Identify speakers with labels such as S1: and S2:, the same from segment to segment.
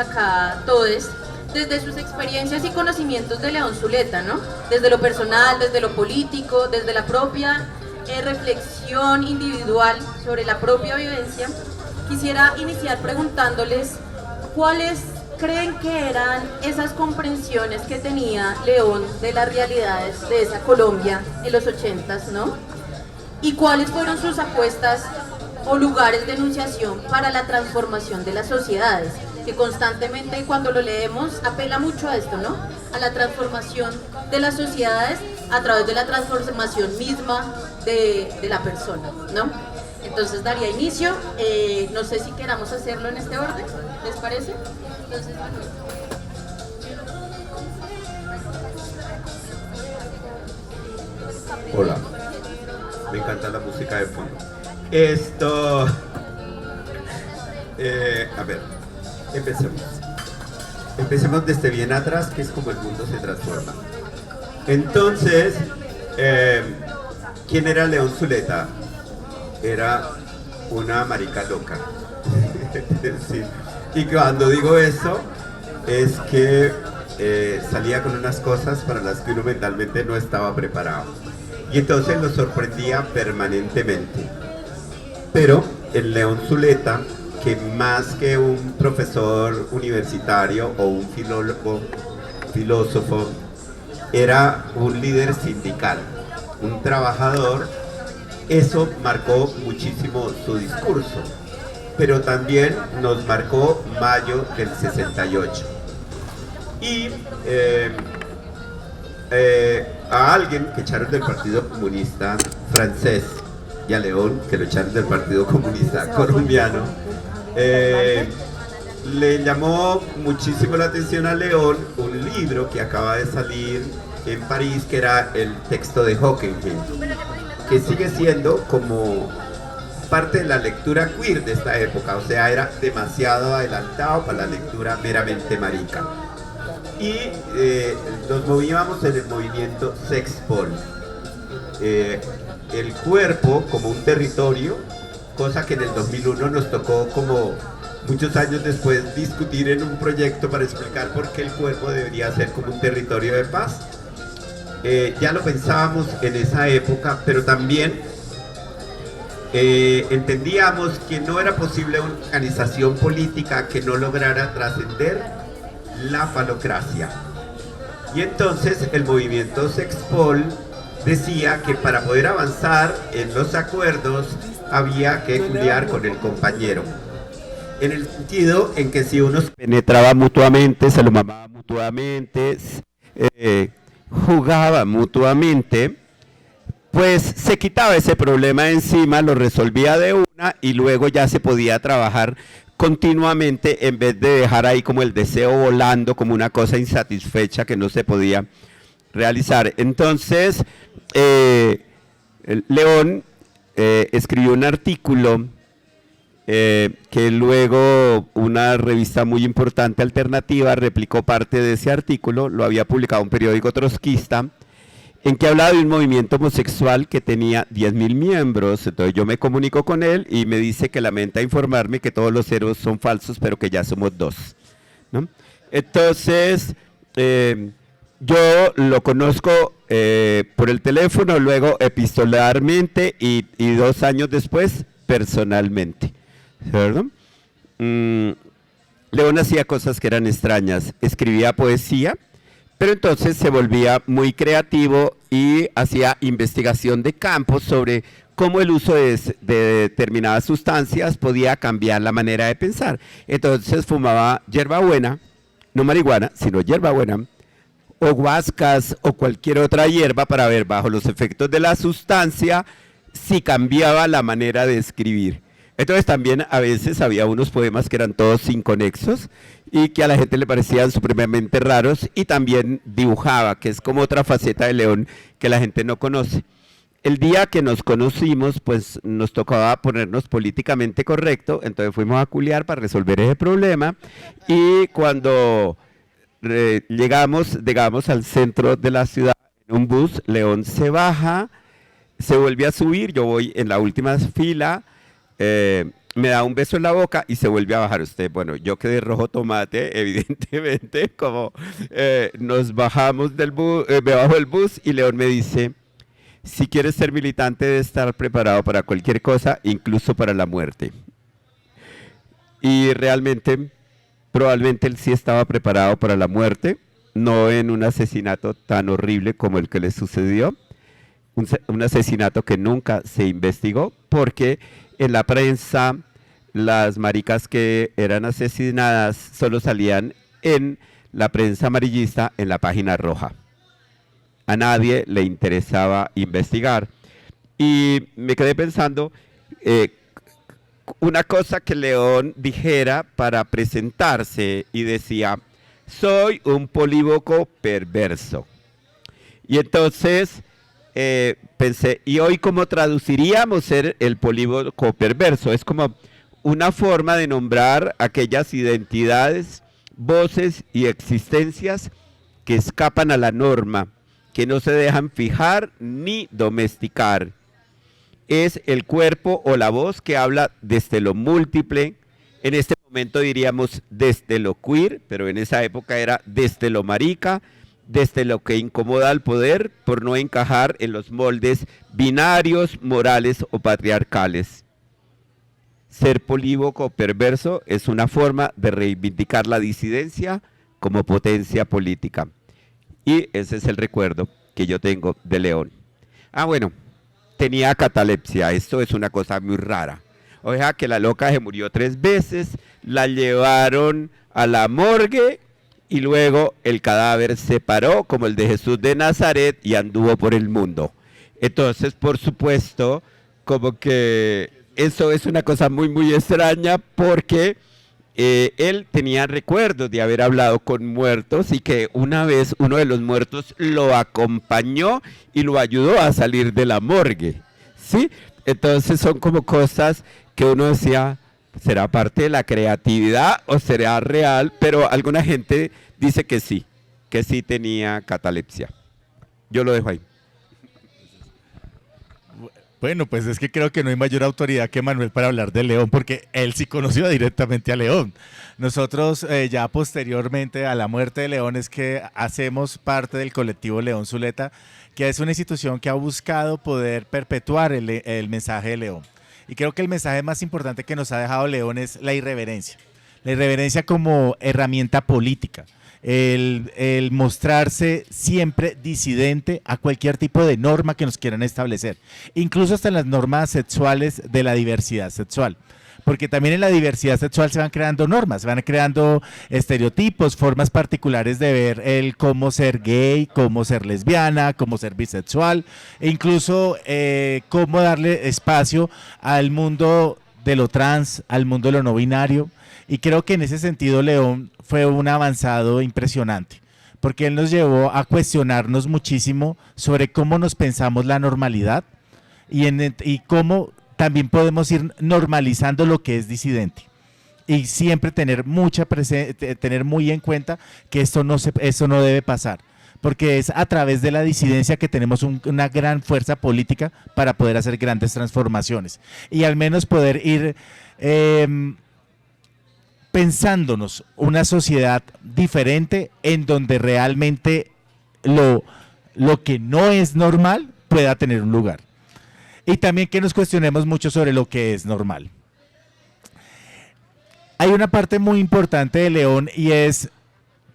S1: acá todos, desde sus experiencias y conocimientos de León Zuleta, ¿no? Desde lo personal, desde lo político, desde la propia reflexión individual sobre la propia vivencia. Quisiera iniciar preguntándoles cuáles creen que eran esas comprensiones que tenía León de las realidades de esa Colombia en los 80s, ¿no? Y cuáles fueron sus apuestas o lugares de enunciación para la transformación de las sociedades, que constantemente cuando lo leemos apela mucho a esto, ¿no? A la transformación de las sociedades a través de la transformación misma de la persona, ¿no? Entonces daría inicio, no sé si queramos hacerlo en este orden, ¿les parece? Entonces,
S2: hola, me encanta la música de fondo. A ver, empecemos. Empecemos desde bien atrás, que es como el mundo se transforma. Entonces, ¿quién era León Zuleta? Era una marica loca. Sí. Y cuando digo eso, es que salía con unas cosas para las que uno mentalmente no estaba preparado. Y entonces lo sorprendía permanentemente. Pero el León Zuleta, que más que un profesor universitario o un filósofo, era un líder sindical, un trabajador, eso marcó muchísimo su discurso, pero también nos marcó mayo del 68. Y a alguien que echaron del Partido Comunista francés y a León, que lo echaron del Partido Comunista colombiano, le llamó muchísimo la atención a León un libro que acaba de salir en París, que era el texto de Hockenheim, que sigue siendo como parte de la lectura queer de esta época, o sea, era demasiado adelantado para la lectura meramente marica. Y nos movíamos en el movimiento Sexpol, el cuerpo como un territorio, cosa que en el 2001 nos tocó como muchos años después discutir en un proyecto para explicar por qué el cuerpo debería ser como un territorio de paz. Ya lo pensábamos en esa época, pero también entendíamos que no era posible una organización política que no lograra trascender la falocracia. Y entonces el movimiento Sexpol decía que para poder avanzar en los acuerdos había que culiar con el compañero. En el sentido en que si uno se penetraba mutuamente, se lo mamaba mutuamente, jugaba mutuamente, pues se quitaba ese problema de encima, lo resolvía de una y luego ya se podía trabajar continuamente en vez de dejar ahí como el deseo volando, como una cosa insatisfecha que no se podía realizar. Entonces, León escribió un artículo que luego una revista muy importante alternativa replicó parte de ese artículo, lo había publicado un periódico trotskista, en que hablaba de un movimiento homosexual que tenía 10.000 miembros. Entonces yo me comunico con él y me dice que lamenta informarme que todos los ceros son falsos, pero que ya somos 2, ¿no? Entonces, yo lo conozco por el teléfono, luego epistolarmente y 2 años después personalmente, ¿verdad? León hacía cosas que eran extrañas, escribía poesía, pero entonces se volvía muy creativo y hacía investigación de campo sobre cómo el uso de determinadas sustancias podía cambiar la manera de pensar. Entonces fumaba hierbabuena, no marihuana, sino hierbabuena, o guascas o cualquier otra hierba para ver bajo los efectos de la sustancia si cambiaba la manera de escribir. Entonces también a veces había unos poemas que eran todos inconexos y que a la gente le parecían supremamente raros, y también dibujaba, que es como otra faceta de León que la gente no conoce. El día que nos conocimos, pues nos tocaba ponernos políticamente correcto, entonces fuimos a culiar para resolver ese problema, y cuando llegamos al centro de la ciudad en un bus, León se baja, se vuelve a subir, yo voy en la última fila, me da un beso en la boca y se vuelve a bajar usted. Bueno, yo quedé rojo tomate, evidentemente, como nos bajamos del bus, me bajo del bus y León me dice, si quieres ser militante debes estar preparado para cualquier cosa, incluso para la muerte. Y realmente, probablemente él sí estaba preparado para la muerte, no en un asesinato tan horrible como el que le sucedió, un asesinato que nunca se investigó, porque en la prensa las maricas que eran asesinadas solo salían en la prensa amarillista en la página roja. A nadie le interesaba investigar. Y me quedé pensando, una cosa que León dijera para presentarse y decía, soy un polívoco perverso. Y entonces pensé, ¿y hoy cómo traduciríamos ser el polívoco perverso? Es como una forma de nombrar aquellas identidades, voces y existencias que escapan a la norma, que no se dejan fijar ni domesticar. Es el cuerpo o la voz que habla desde lo múltiple, en este momento diríamos desde lo queer, pero en esa época era desde lo marica, desde lo que incomoda al poder por no encajar en los moldes binarios, morales o patriarcales. Ser polívoco o perverso es una forma de reivindicar la disidencia como potencia política. Y ese es el recuerdo que yo tengo de León. Ah, bueno, tenía catalepsia, esto es una cosa muy rara. O sea que la loca se murió 3 veces, la llevaron a la morgue y luego el cadáver se paró como el de Jesús de Nazaret y anduvo por el mundo. Entonces, por supuesto, como que eso es una cosa muy, muy extraña porque él tenía recuerdos de haber hablado con muertos y que una vez uno de los muertos lo acompañó y lo ayudó a salir de la morgue, ¿sí? Entonces son como cosas que uno decía, ¿será parte de la creatividad o será real? Pero alguna gente dice que sí tenía catalepsia. Yo lo dejo ahí.
S3: Bueno, pues es que creo que no hay mayor autoridad que Manuel para hablar de León, porque él sí conoció directamente a León. Nosotros ya posteriormente a la muerte de León es que hacemos parte del colectivo León Zuleta, que es una institución que ha buscado poder perpetuar el mensaje de León. Y creo que el mensaje más importante que nos ha dejado León es la irreverencia como herramienta política. El mostrarse siempre disidente a cualquier tipo de norma que nos quieran establecer, incluso hasta en las normas sexuales de la diversidad sexual, porque también en la diversidad sexual se van creando normas, se van creando estereotipos, formas particulares de ver el cómo ser gay, cómo ser lesbiana, cómo ser bisexual, e incluso cómo darle espacio al mundo de lo trans, al mundo de lo no binario. Y creo que en ese sentido León fue un avanzado impresionante, porque él nos llevó a cuestionarnos muchísimo sobre cómo nos pensamos la normalidad y cómo también podemos ir normalizando lo que es disidente. Y siempre tener tener muy en cuenta que esto no debe pasar, porque es a través de la disidencia que tenemos una gran fuerza política para poder hacer grandes transformaciones y al menos poder ir pensándonos una sociedad diferente en donde realmente lo que no es normal pueda tener un lugar. Y también que nos cuestionemos mucho sobre lo que es normal. Hay una parte muy importante de León y es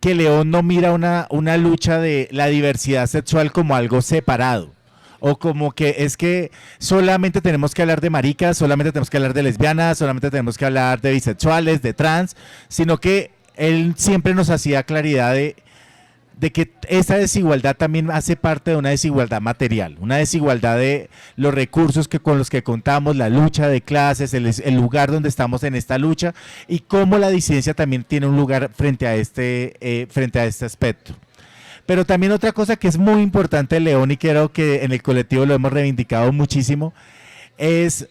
S3: que León no mira una lucha de la diversidad sexual como algo separado. O como que es que solamente tenemos que hablar de maricas, solamente tenemos que hablar de lesbianas, solamente tenemos que hablar de bisexuales, de trans, sino que él siempre nos hacía claridad de que esa desigualdad también hace parte de una desigualdad material, una desigualdad de los recursos con los que contamos, la lucha de clases, el lugar donde estamos en esta lucha y cómo la disidencia también tiene un lugar frente a este aspecto. Pero también otra cosa que es muy importante de León y creo que en el colectivo lo hemos reivindicado muchísimo, es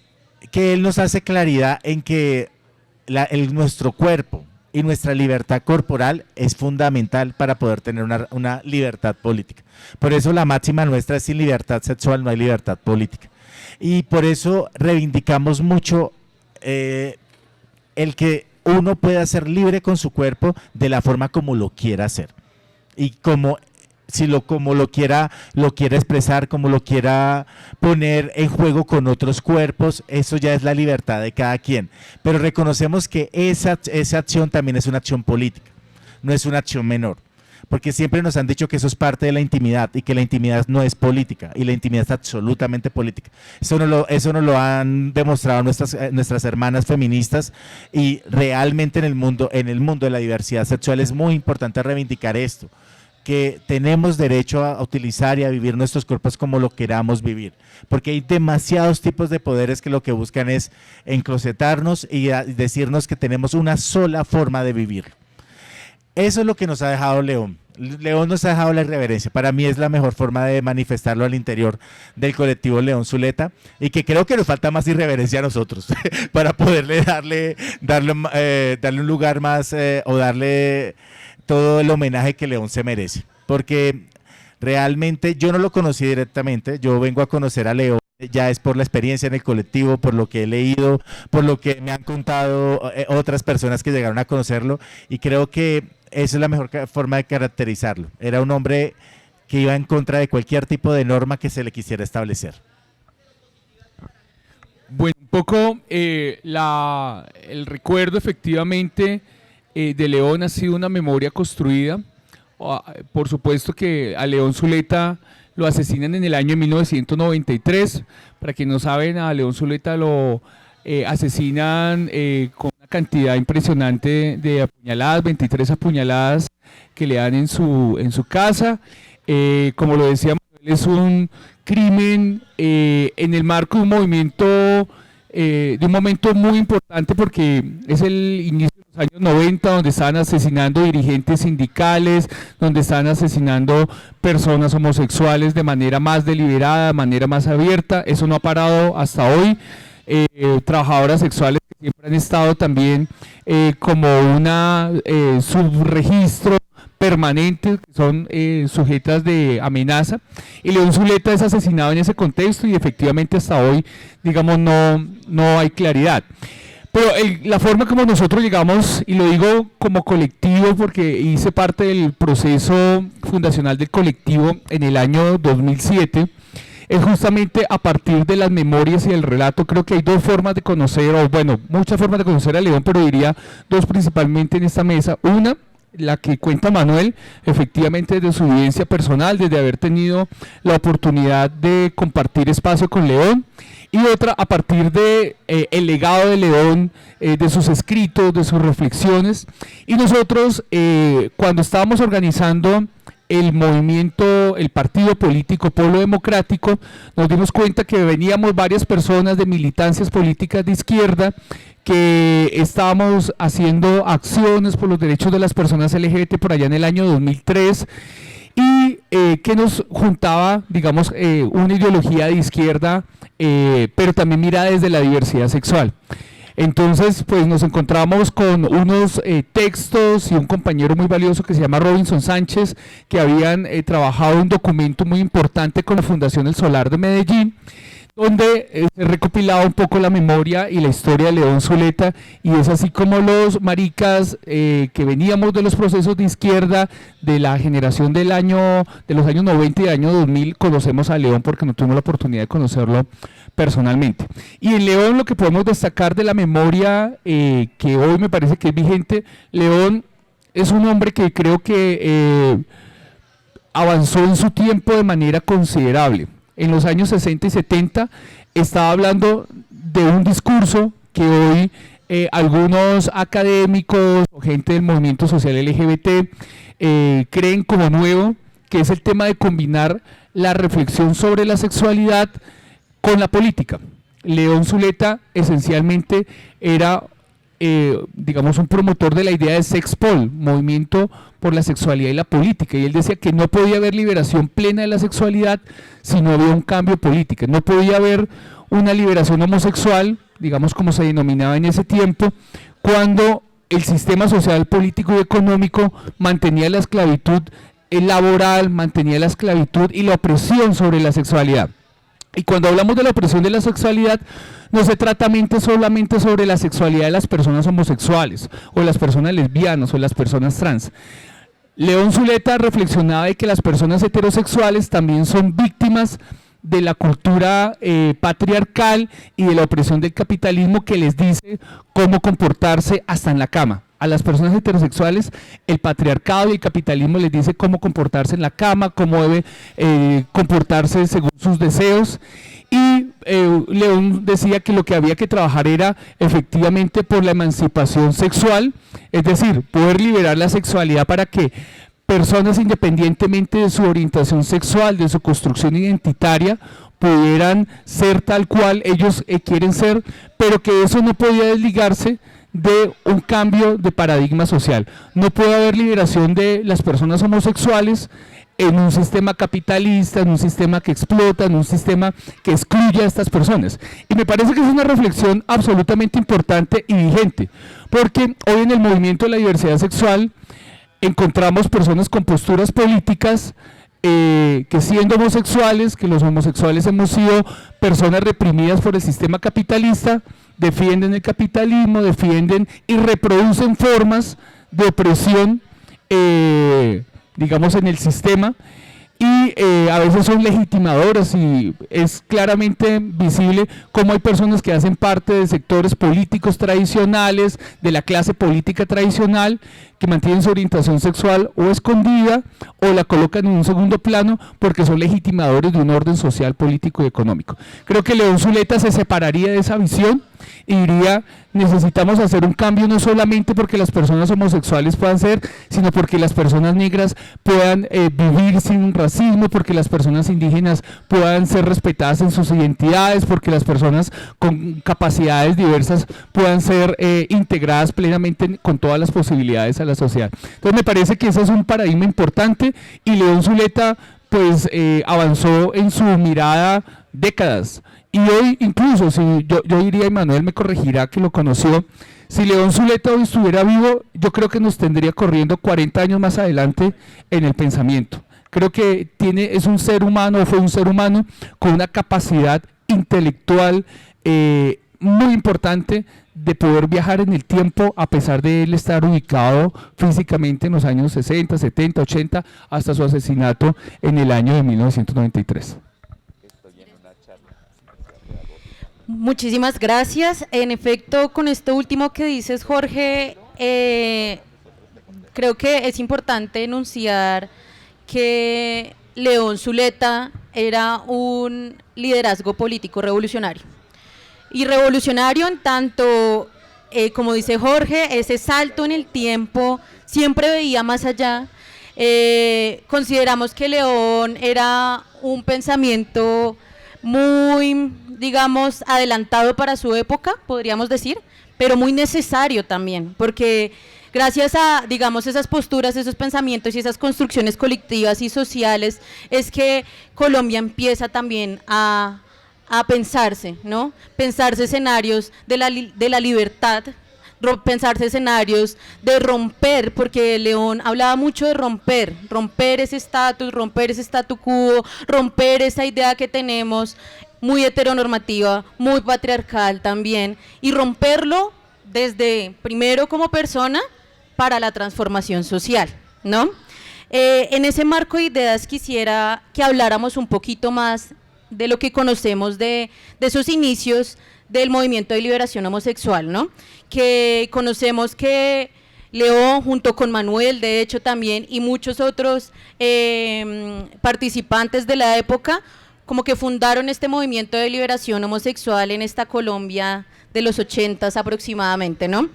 S3: que él nos hace claridad en que nuestro cuerpo y nuestra libertad corporal es fundamental para poder tener una libertad política. Por eso la máxima nuestra es: sin libertad sexual no hay libertad política. Y por eso reivindicamos mucho el que uno pueda ser libre con su cuerpo de la forma como lo quiera hacer y como lo quiera expresar, como lo quiera poner en juego con otros cuerpos. Eso ya es la libertad de cada quien, pero reconocemos que esa acción también es una acción política, no es una acción menor, porque siempre nos han dicho que eso es parte de la intimidad y que la intimidad no es política, y la intimidad es absolutamente política. Eso nos lo han demostrado nuestras hermanas feministas, y realmente en el mundo de la diversidad sexual es muy importante reivindicar esto, que tenemos derecho a utilizar y a vivir nuestros cuerpos como lo queramos vivir, porque hay demasiados tipos de poderes que lo que buscan es enclosetarnos y decirnos que tenemos una sola forma de vivir. Eso es lo que nos ha dejado León. León nos ha dejado la irreverencia. Para mí es la mejor forma de manifestarlo al interior del colectivo León Zuleta, y que creo que nos falta más irreverencia a nosotros para poderle darle un lugar más, o darle todo el homenaje que León se merece, porque realmente yo no lo conocí directamente, yo vengo a conocer a León, ya es por la experiencia en el colectivo, por lo que he leído, por lo que me han contado otras personas que llegaron a conocerlo, y creo que esa es la mejor forma de caracterizarlo. Era un hombre que iba en contra de cualquier tipo de norma que se le quisiera establecer.
S4: Bueno, un poco el recuerdo efectivamente de León ha sido una memoria construida. Por supuesto que a León Zuleta lo asesinan en el año 1993. Para quienes no saben, a León Zuleta lo asesinan con una cantidad impresionante de apuñaladas, 23 apuñaladas que le dan en su casa. Como lo decía Manuel, es un crimen en el marco de un movimiento, de un momento muy importante, porque es el inicio de los años 90, donde estaban asesinando dirigentes sindicales, donde estaban asesinando personas homosexuales de manera más deliberada, de manera más abierta. Eso no ha parado hasta hoy. Trabajadoras sexuales que siempre han estado también como una subregistro permanente, que son sujetas de amenaza, y León Zuleta es asesinado en ese contexto, y efectivamente hasta hoy, digamos, no hay claridad. Pero la forma como nosotros llegamos, y lo digo como colectivo porque hice parte del proceso fundacional del colectivo en el año 2007, es justamente a partir de las memorias y el relato. Creo que hay dos formas de conocer, o bueno, muchas formas de conocer a León, pero diría dos principalmente en esta mesa. Una, la que cuenta Manuel, efectivamente desde su vivencia personal, desde haber tenido la oportunidad de compartir espacio con León, y otra a partir de el legado de León, de sus escritos, de sus reflexiones. Y nosotros, cuando estábamos organizando el movimiento, el partido político Polo Democrático, nos dimos cuenta que veníamos varias personas de militancias políticas de izquierda, que estábamos haciendo acciones por los derechos de las personas LGBT por allá en el año 2003, y que nos juntaba, digamos, una ideología de izquierda, pero también mirada desde la diversidad sexual. Entonces, pues nos encontramos con unos textos y un compañero muy valioso que se llama Robinson Sánchez, que habían trabajado un documento muy importante con la Fundación El Solar de Medellín, donde se recopilaba un poco la memoria y la historia de León Zuleta, y es así como los maricas que veníamos de los procesos de izquierda, de la generación de los años 90 y del año 2000, conocemos a León porque no tuvimos la oportunidad de conocerlo personalmente. Y en León lo que podemos destacar de la memoria que hoy me parece que es vigente, León es un hombre que creo que avanzó en su tiempo de manera considerable. En los años 60 y 70 estaba hablando de un discurso que hoy algunos académicos o gente del movimiento social LGBT creen como nuevo, que es el tema de combinar la reflexión sobre la sexualidad con la política. León Zuleta esencialmente era, digamos, un promotor de la idea de Sexpol, movimiento por la sexualidad y la política, y él decía que no podía haber liberación plena de la sexualidad si no había un cambio político, no podía haber una liberación homosexual, digamos como se denominaba en ese tiempo, cuando el sistema social, político y económico mantenía la esclavitud laboral, mantenía la esclavitud y la opresión sobre la sexualidad. Y cuando hablamos de la opresión de la sexualidad, no se trata solamente sobre la sexualidad de las personas homosexuales, o las personas lesbianas, o las personas trans. León Zuleta reflexionaba de que las personas heterosexuales también son víctimas de la cultura patriarcal y de la opresión del capitalismo, que les dice cómo comportarse hasta en la cama. A las personas heterosexuales el patriarcado y el capitalismo les dice cómo comportarse en la cama, cómo debe comportarse según sus deseos. Y León decía que lo que había que trabajar era efectivamente por la emancipación sexual, es decir, poder liberar la sexualidad para que personas, independientemente de su orientación sexual, de su construcción identitaria, pudieran ser tal cual ellos quieren ser, pero que eso no podía desligarse de un cambio de paradigma social. No puede haber liberación de las personas homosexuales en un sistema capitalista, en un sistema que explota, en un sistema que excluye a estas personas. Y me parece que es una reflexión absolutamente importante y vigente, porque hoy en el movimiento de la diversidad sexual encontramos personas con posturas políticas que siendo homosexuales, que los homosexuales hemos sido personas reprimidas por el sistema capitalista, defienden el capitalismo, defienden y reproducen formas de opresión, digamos, en el sistema, y a veces son legitimadoras, y es claramente visible cómo hay personas que hacen parte de sectores políticos tradicionales, de la clase política tradicional, que mantienen su orientación sexual o escondida o la colocan en un segundo plano porque son legitimadores de un orden social, político y económico. Creo que León Zuleta se separaría de esa visión y diría: necesitamos hacer un cambio no solamente porque las personas homosexuales puedan ser, sino porque las personas negras puedan vivir sin racismo, porque las personas indígenas puedan ser respetadas en sus identidades, porque las personas con capacidades diversas puedan ser integradas plenamente con todas las posibilidades a la sociedad. Entonces me parece que ese es un paradigma importante, y León Zuleta pues avanzó en su mirada décadas. Y hoy incluso, si yo diría, y Manuel me corregirá que lo conoció, si León Zuleta hoy estuviera vivo, yo creo que nos tendría corriendo 40 años más adelante en el pensamiento. Creo que es un ser humano, o fue un ser humano con una capacidad intelectual muy importante de poder viajar en el tiempo, a pesar de él estar ubicado físicamente en los años 60, 70, 80, hasta su asesinato en el año de 1993.
S1: Muchísimas gracias. En efecto, con esto último que dices, Jorge, creo que es importante enunciar que León Zuleta era un liderazgo político revolucionario. Y revolucionario en tanto, como dice Jorge, ese salto en el tiempo siempre veía más allá. Consideramos que León era un pensamiento muy, digamos, adelantado para su época, podríamos decir, pero muy necesario también, porque gracias a, digamos, esas posturas, esos pensamientos y esas construcciones colectivas y sociales, es que Colombia empieza también a pensarse, ¿no? Pensarse escenarios de la libertad, pensarse escenarios de romper, porque León hablaba mucho de romper ese estatus, romper ese statu quo, romper esa idea que tenemos muy heteronormativa, muy patriarcal también, y romperlo desde primero como persona para la transformación social, ¿no? En ese marco de ideas quisiera que habláramos un poquito más de lo que conocemos de esos inicios del movimiento de liberación homosexual, ¿no? Que conocemos que León, junto con Manuel, de hecho también, y muchos otros participantes de la época, como que fundaron este movimiento de liberación homosexual en esta Colombia de los 80s aproximadamente, ¿no?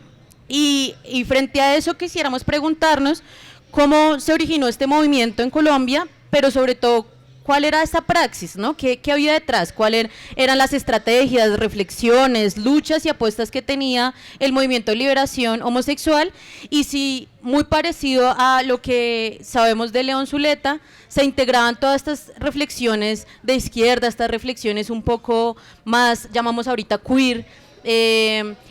S1: Y frente a eso quisiéramos preguntarnos cómo se originó este movimiento en Colombia, pero sobre todo, ¿cuál era esa praxis, ¿no? ¿Qué había detrás? ¿Cuáles eran las estrategias, reflexiones, luchas y apuestas que tenía el movimiento de liberación homosexual? Y si, muy parecido a lo que sabemos de León Zuleta, se integraban todas estas reflexiones de izquierda, estas reflexiones un poco más, llamamos ahorita queer,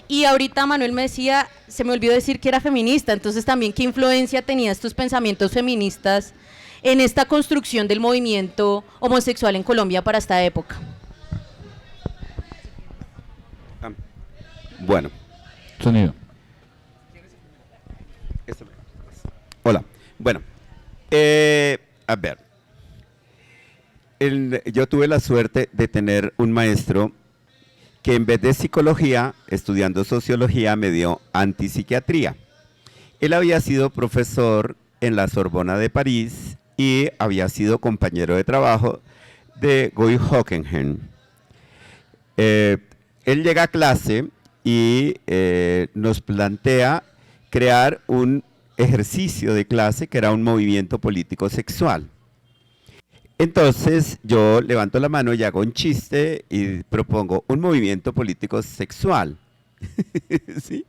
S1: y ahorita Manuel me decía, se me olvidó decir que era feminista, entonces también qué influencia tenía estos pensamientos feministas en esta construcción del movimiento homosexual en Colombia para esta época.
S2: Bueno,
S4: Sonido.
S2: hola. Bueno, a ver, yo tuve la suerte de tener un maestro que en vez de psicología, estudiando sociología, me dio antipsiquiatría. Él había sido profesor en la Sorbona de París y había sido compañero de trabajo de Guy Hockenheim. Él llega a clase y nos plantea crear un ejercicio de clase que era un movimiento político sexual. Entonces yo levanto la mano y hago un chiste y propongo un movimiento político sexual. ¿Sí?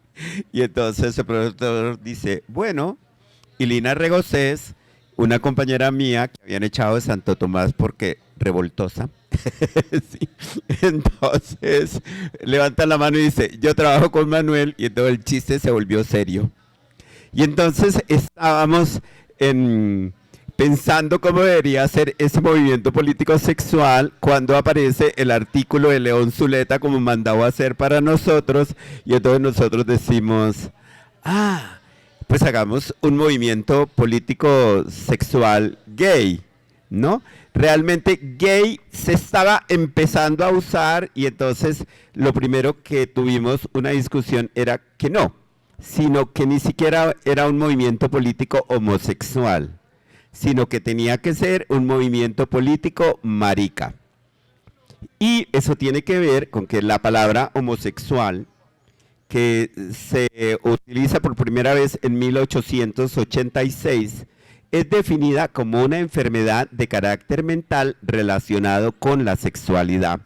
S2: Y entonces el profesor dice, bueno, y Lina Regocés, una compañera mía que habían echado de Santo Tomás porque revoltosa, sí. Entonces levanta la mano y dice, yo trabajo con Manuel, y todo el chiste se volvió serio. Y entonces estábamos pensando cómo debería ser ese movimiento político sexual cuando aparece el artículo de León Zuleta como mandado a hacer para nosotros, y entonces nosotros decimos, pues hagamos un movimiento político sexual gay, ¿no? Realmente gay se estaba empezando a usar, y entonces lo primero que tuvimos una discusión era que no, sino que ni siquiera era un movimiento político homosexual, sino que tenía que ser un movimiento político marica. Y eso tiene que ver con que la palabra homosexual, que se utiliza por primera vez en 1886, es definida como una enfermedad de carácter mental relacionado con la sexualidad.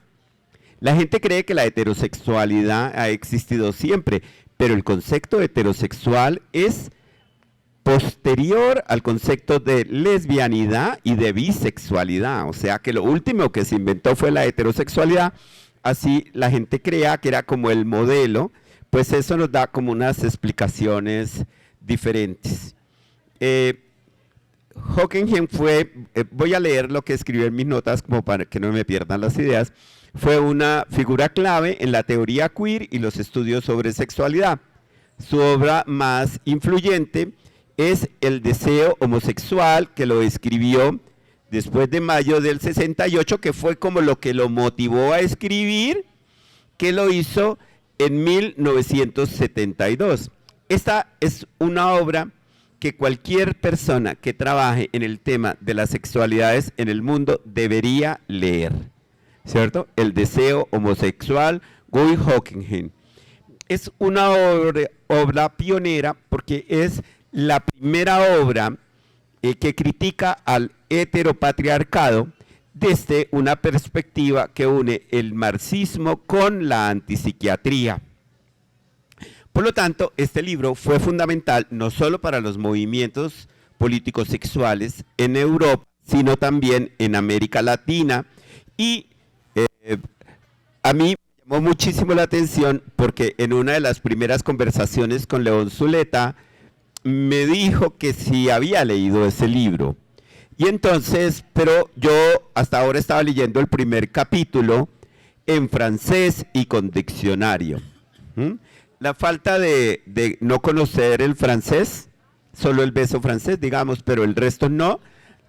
S2: La gente cree que la heterosexualidad ha existido siempre, pero el concepto heterosexual es posterior al concepto de lesbianidad y de bisexualidad, o sea que lo último que se inventó fue la heterosexualidad. Así la gente creía que era como el modelo, pues eso nos da como unas explicaciones diferentes. Hockenheim fue, voy a leer lo que escribió en mis notas como para que no me pierdan las ideas, fue una figura clave en la teoría queer y los estudios sobre sexualidad. Su obra más influyente es El deseo homosexual, que lo escribió después de mayo del 68, que fue como lo que lo motivó a escribir, que lo hizo en 1972. Esta es una obra que cualquier persona que trabaje en el tema de las sexualidades en el mundo debería leer, ¿cierto? El deseo homosexual, Guy Hockenheim. Es una obra pionera porque es la primera obra que critica al heteropatriarcado desde una perspectiva que une el marxismo con la antipsiquiatría. Por lo tanto, este libro fue fundamental no solo para los movimientos políticos sexuales en Europa, sino también en América Latina, y a mí me llamó muchísimo la atención porque en una de las primeras conversaciones con León Zuleta me dijo que sí había leído ese libro. Y entonces, pero yo hasta ahora estaba leyendo el primer capítulo en francés y con diccionario. La falta de no conocer el francés, solo el beso francés, digamos, pero el resto no,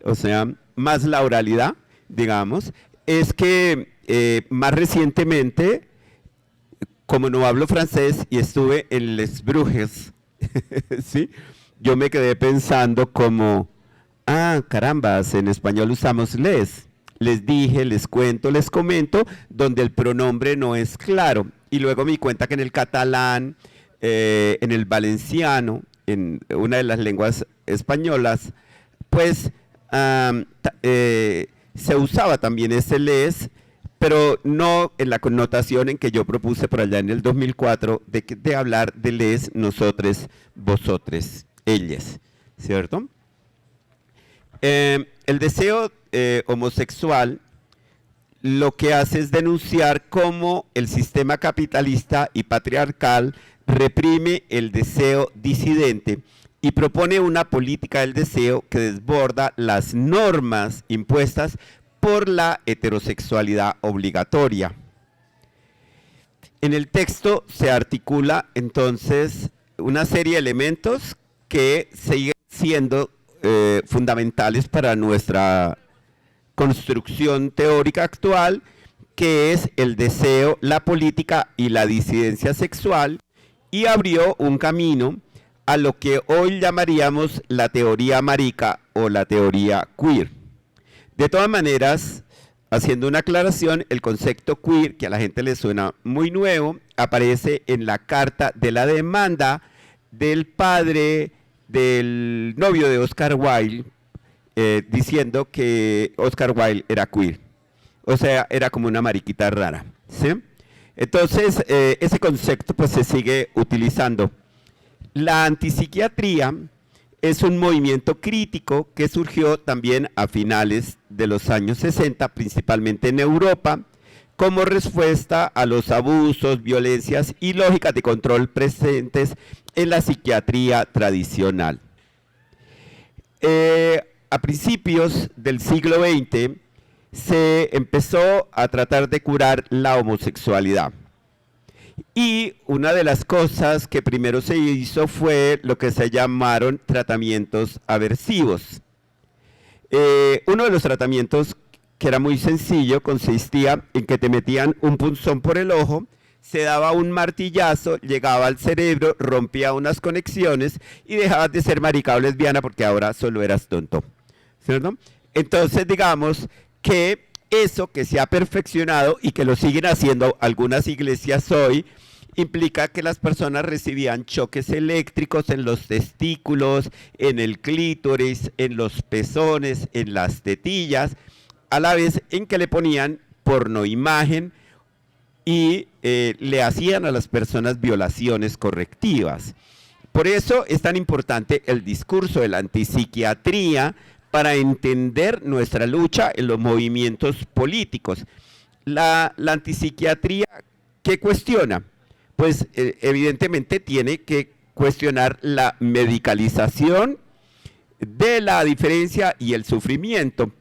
S2: o sea, más la oralidad, digamos, es que más recientemente, como no hablo francés y estuve en Les Bruges, ¿sí? Yo me quedé pensando como, carambas, en español usamos les dije, les cuento, les comento, donde el pronombre no es claro. Y luego me di cuenta que en el catalán, en el valenciano, en una de las lenguas españolas, pues se usaba también ese les, pero no en la connotación en que yo propuse por allá en el 2004 de hablar de les, nosotres, vosotres, ellas, ¿cierto? El deseo homosexual lo que hace es denunciar cómo el sistema capitalista y patriarcal reprime el deseo disidente y propone una política del deseo que desborda las normas impuestas por la heterosexualidad obligatoria. En el texto se articula entonces una serie de elementos que siguen siendo fundamentales para nuestra construcción teórica actual, que es el deseo, la política y la disidencia sexual, y abrió un camino a lo que hoy llamaríamos la teoría marica o la teoría queer. De todas maneras, haciendo una aclaración, el concepto queer, que a la gente le suena muy nuevo, aparece en la carta de la demanda del padre del novio de Oscar Wilde, diciendo que Oscar Wilde era queer. O sea, era como una mariquita rara, ¿sí? Entonces, ese concepto pues se sigue utilizando. La antipsiquiatría es un movimiento crítico que surgió también a finales de los años 60, principalmente en Europa, como respuesta a los abusos, violencias y lógicas de control presentes en la psiquiatría tradicional. A principios del siglo XX se empezó a tratar de curar la homosexualidad. Y una de las cosas que primero se hizo fue lo que se llamaron tratamientos aversivos. Uno de los tratamientos, que era muy sencillo, consistía en que te metían un punzón por el ojo, se daba un martillazo, llegaba al cerebro, rompía unas conexiones y dejabas de ser marica o lesbiana porque ahora solo eras tonto, ¿cierto? Entonces, digamos que eso que se ha perfeccionado y que lo siguen haciendo algunas iglesias hoy, implica que las personas recibían choques eléctricos en los testículos, en el clítoris, en los pezones, en las tetillas, a la vez en que le ponían pornoimagen y le hacían a las personas violaciones correctivas. Por eso es tan importante el discurso de la antipsiquiatría para entender nuestra lucha en los movimientos políticos. La antipsiquiatría, ¿qué cuestiona? Pues evidentemente tiene que cuestionar la medicalización de la diferencia y el sufrimiento,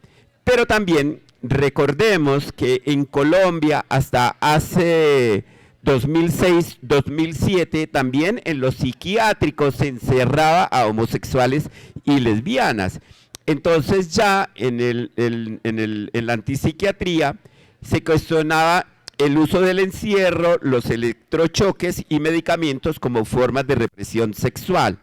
S2: pero también recordemos que en Colombia hasta hace 2006, 2007, también en los psiquiátricos se encerraba a homosexuales y lesbianas. Entonces ya en la antipsiquiatría se cuestionaba el uso del encierro, los electrochoques y medicamentos como formas de represión sexual.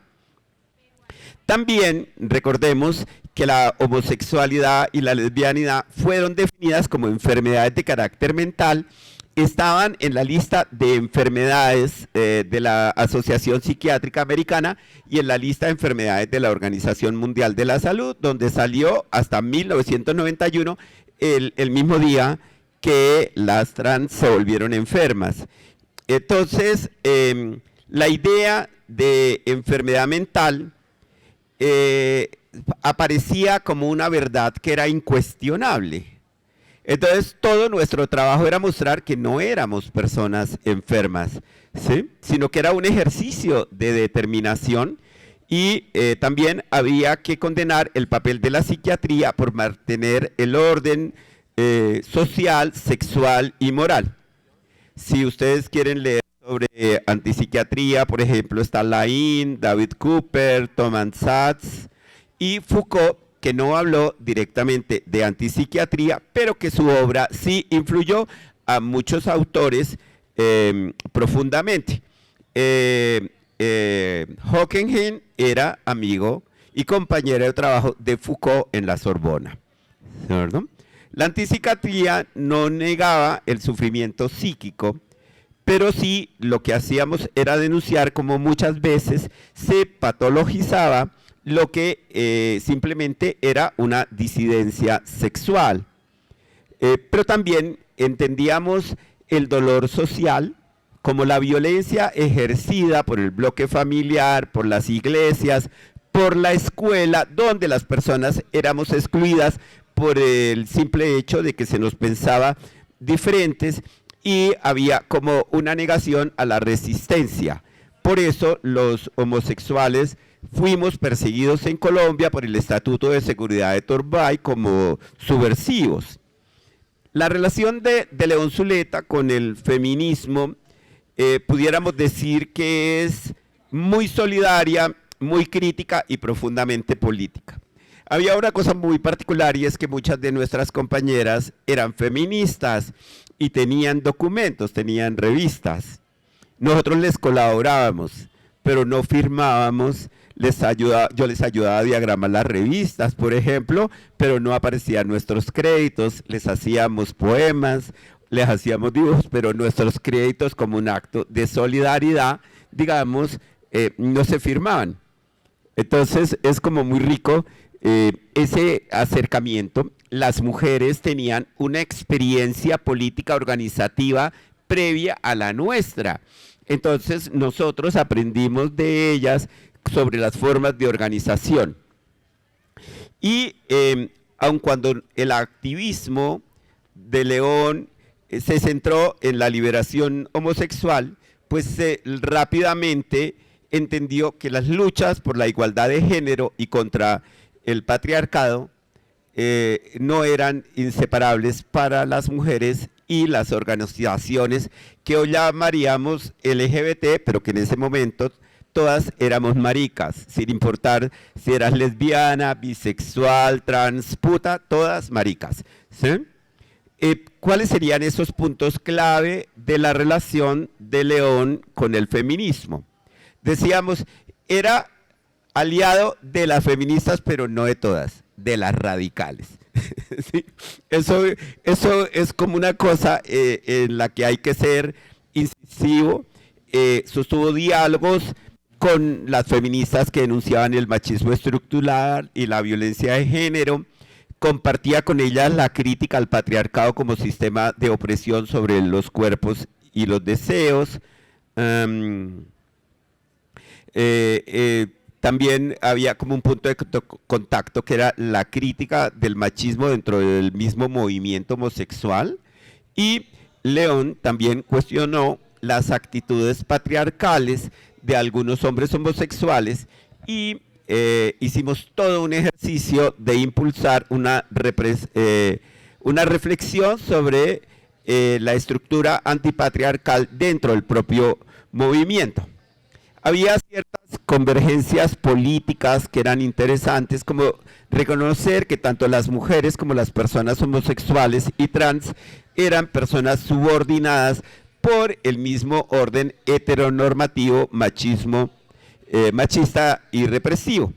S2: También recordemos que la homosexualidad y la lesbianidad fueron definidas como enfermedades de carácter mental, estaban en la lista de enfermedades de la Asociación Psiquiátrica Americana y en la lista de enfermedades de la Organización Mundial de la Salud, donde salió hasta 1991, el mismo día que las trans se volvieron enfermas. Entonces, la idea de enfermedad mental aparecía como una verdad que era incuestionable. Entonces, todo nuestro trabajo era mostrar que no éramos personas enfermas, ¿sí? Sino que era un ejercicio de determinación y también había que condenar el papel de la psiquiatría por mantener el orden social, sexual y moral. Si ustedes quieren leer sobre antipsiquiatría, por ejemplo, está Lain, David Cooper, Thomas Sachs y Foucault, que no habló directamente de antipsiquiatría, pero que su obra sí influyó a muchos autores profundamente. Hockenheim era amigo y compañero de trabajo de Foucault en la Sorbona, ¿cierto? La antipsiquiatría no negaba el sufrimiento psíquico, pero sí lo que hacíamos era denunciar cómo muchas veces se patologizaba lo que simplemente era una disidencia sexual. Pero también entendíamos el dolor social como la violencia ejercida por el bloque familiar, por las iglesias, por la escuela, donde las personas éramos excluidas por el simple hecho de que se nos pensaba diferentes y había como una negación a la resistencia. Por eso los homosexuales fuimos perseguidos en Colombia por el Estatuto de Seguridad de Torbay como subversivos. La relación de León Zuleta con el feminismo pudiéramos decir que es muy solidaria, muy crítica y profundamente política. Había una cosa muy particular y es que muchas de nuestras compañeras eran feministas y tenían documentos, tenían revistas. Nosotros les colaborábamos, pero no firmábamos, yo les ayudaba a diagramar las revistas, por ejemplo, pero no aparecían nuestros créditos, les hacíamos poemas, les hacíamos dibujos, pero nuestros créditos como un acto de solidaridad, digamos, no se firmaban. Entonces es como muy rico ese acercamiento. Las mujeres tenían una experiencia política organizativa previa a la nuestra. Entonces nosotros aprendimos de ellas sobre las formas de organización. Y aun cuando el activismo de León se centró en la liberación homosexual, pues rápidamente entendió que las luchas por la igualdad de género y contra el patriarcado no eran inseparables para las mujeres y las organizaciones que hoy llamaríamos LGBT, pero que en ese momento todas éramos maricas, sin importar si eras lesbiana, bisexual, trans, puta, todas maricas, ¿sí? ¿Cuáles serían esos puntos clave de la relación de León con el feminismo? Decíamos, era aliado de las feministas, pero no de todas, de las radicales. ¿Sí? Eso es como una cosa en la que hay que ser incisivo. Sostuvo diálogos con las feministas que denunciaban el machismo estructural y la violencia de género, compartía con ellas la crítica al patriarcado como sistema de opresión sobre los cuerpos y los deseos. También había como un punto de contacto que era la crítica del machismo dentro del mismo movimiento homosexual, y León también cuestionó las actitudes patriarcales de algunos hombres homosexuales y hicimos todo un ejercicio de impulsar una reflexión sobre la estructura antipatriarcal dentro del propio movimiento. Había ciertas convergencias políticas que eran interesantes, como reconocer que tanto las mujeres como las personas homosexuales y trans eran personas subordinadas por el mismo orden heteronormativo machista y represivo.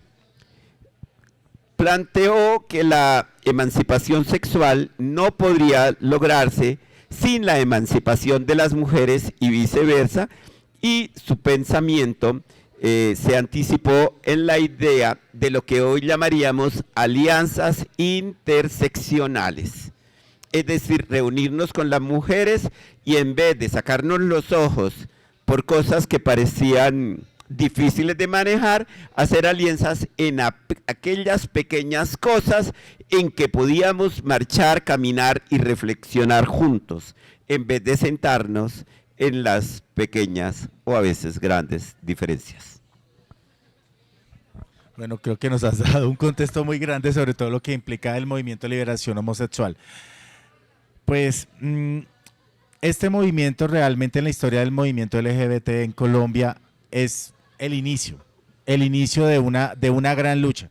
S2: Planteó que la emancipación sexual no podría lograrse sin la emancipación de las mujeres y viceversa, y su pensamiento se anticipó en la idea de lo que hoy llamaríamos alianzas interseccionales. Es decir, reunirnos con las mujeres y en vez de sacarnos los ojos por cosas que parecían difíciles de manejar, hacer alianzas en aquellas pequeñas cosas en que podíamos marchar, caminar y reflexionar juntos, en vez de sentarnos en las pequeñas o a veces grandes diferencias.
S3: Bueno, creo que nos has dado un contexto muy grande sobre todo lo que implica el movimiento de liberación homosexual. Pues este movimiento realmente en la historia del movimiento LGBT en Colombia es el inicio de una gran lucha.